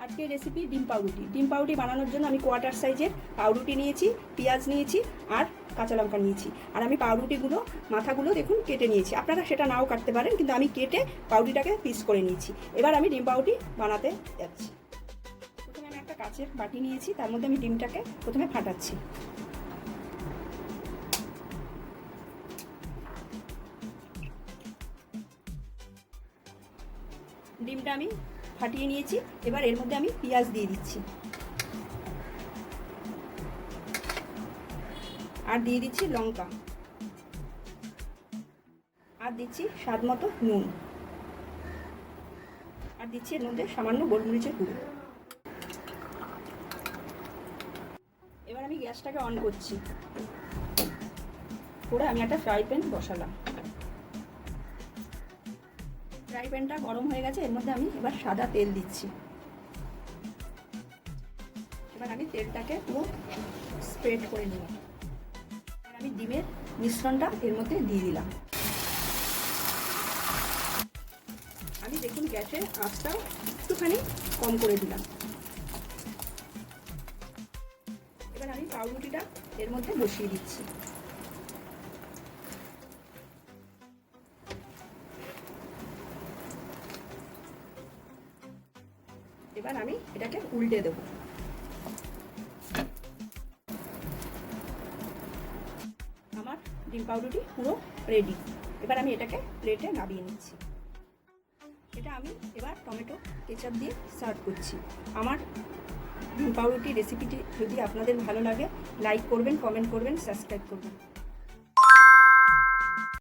আজকের রেসিপি ডিম পাউরুটি। ডিম পাউরুটি বানানোর জন্য আমি কোয়ার্টার সাইজের পাউরুটি নিয়েছি, পেঁয়াজ নিয়েছি আর কাঁচা লঙ্কা নিয়েছি। আর আমি পাউরুটিগুলো মাথাগুলো দেখুন কেটে নিয়েছি। আপনারা সেটা নাও কাটতে পারেন, কিন্তু আমি কেটে পাউরুটিটাকে পিস করে নিয়েছি। এবার আমি ডিম পাউরুটি বানাতে যাচ্ছি। প্রথমে আমি একটা কাচের বাটি নিয়েছি, তার মধ্যে আমি ডিমটাকে প্রথমে ফাটাচ্ছি। ডিমটা আমি ফাটিয়ে নিয়েছি। এবার এর মধ্যে আমি পেঁয়াজ দিয়ে দিচ্ছি আর দিয়ে দিচ্ছি লঙ্কা আর দিচ্ছি স্বাদ মতো নুন আর দিচ্ছি এর মধ্যে সামান্য গোলমরিচের গুঁড়ো। এবার আমি গ্যাসটাকে অন করছি করে আমি একটা ফ্রাই প্যান বসালাম। ফ্রাই প্যানটা গরম হয়ে গেছে, এর মধ্যে আমি এবার সাদা তেল দিচ্ছি। এবার আমি তেলটাকে পুরো স্প্রেড করে নিলাম। এবার আমি ডিমের মিশ্রণটা এর মধ্যে দিয়ে দিলাম। আমি দেখুন গ্যাসের আঁচটা একটুখানি কম করে দিলাম। এবার আমি পাউরুটিটা এর মধ্যে বসিয়ে দিচ্ছি। এবার আমি এটাকে উল্টে দেব। আমার ডিম পাউরুটি পুরো রেডি। এবার আমি এটাকে প্লেটে নামিয়ে নিচ্ছি। এটা আমি এবার টমেটো কেচাপ দিয়ে সার্ভ করছি। আমার ডিম পাউরুটি রেসিপিটি যদি আপনাদের ভালো লাগে, লাইক করবেন, কমেন্ট করবেন, সাবস্ক্রাইব করবেন।